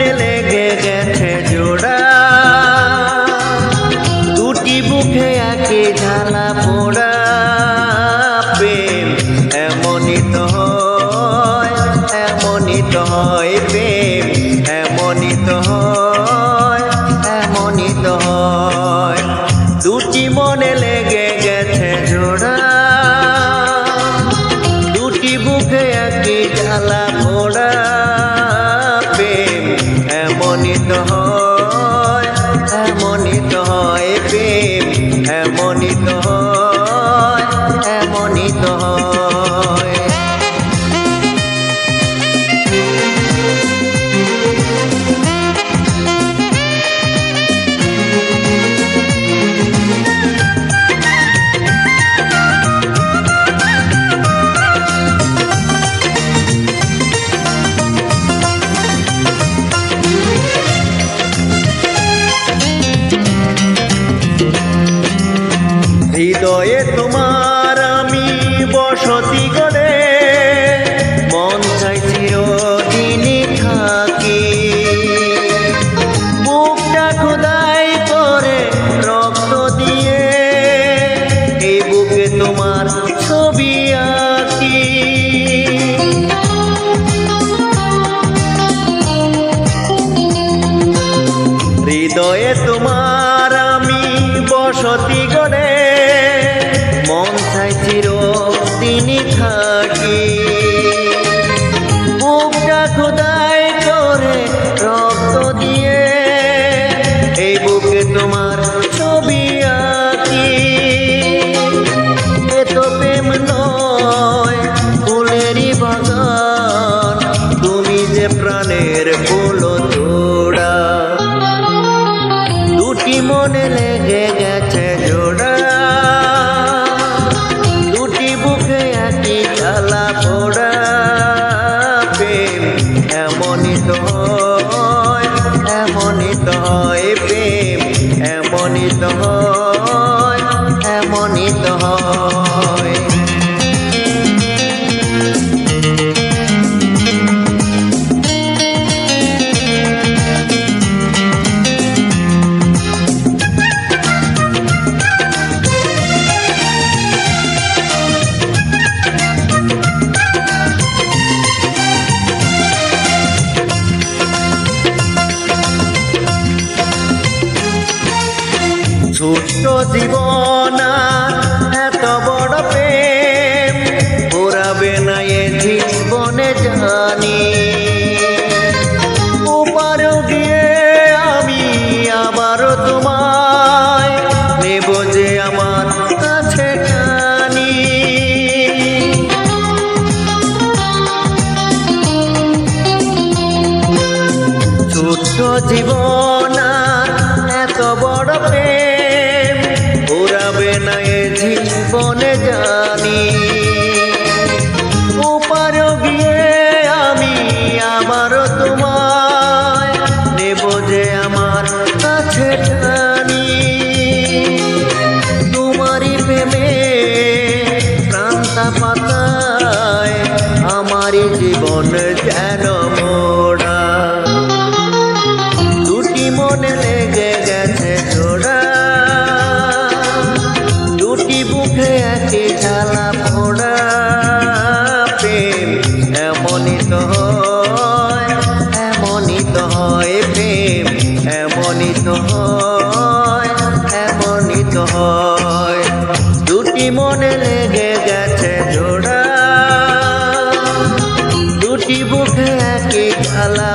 মনে লেগে গেছে জোড়া, দুটি বুকে একই ঝালা পোড়া। প্রেম এমনই তো হয়, এমনই তো হয়, প্রেম এমনই তো হয়, এমনই তো হয়। দুটি মনে লেগে গেছে জোড়া, দুটি বুকে একই ঝালা পোড়া। প্রেম এমনই তো হয়, এমনই তো হয়, প্রেম এমনই তো হয়, এমনই তো হয়। হৃদয়ে তোমার আমি বসতি করে, মন চাই চিরদিনই থাকি। বুকটা খোদাই করে রক্ত দিয়ে, এই বুকে তোমার ছবি আঁকি। হৃদয়ে তোমার আমি বসতি করে, মন চাই চিরদিনই থাকি। বুকটা খোদাই করে রক্ত দিয়ে, এই বুকে তোমার ছবি আঁকি। এ তো প্রেম নয় ফুলেরই বাগান, তুমি যে প্রাণের ফুল তোড়া। দুটি মনে লেগে গেছে জোড়া, দুটি বুকে একই ঝালা পোড়া। প্রেম এমনই তো হয়, এমনই তো হয়, প্রেম এমনই তো হয়, এমনই তো হয়। ছোট্ট জীবন এত বড় প্রেম পুরাবে না এ জীবনে জানি। ওপারও গিয়ে আমি আবারও তোমায় নেব যে আমার কাছে টানি। ছোট্ট জীবন এত বড় প্রেম পুরাবে না এ জীবনে জানি। ওপারও গিয়ে আমি আবারও তোমায় নেব যে আমার কাছে টানি। তোমারই প্রেমে প্রান্তা পাতায় আমারই জীবন যেন মোড়া। দুটি মনে লেগে গেছে জোড়া, দুটি বুকে একই ঝালা পোড়া। প্রেম এমনই তো হয়, এমনই তো হয়, প্রেম এমনই তো হয়, এমনই তো হয়। দুটি মনে লেগে গেছে জোড়া, দুটি বুকে একই ঝালা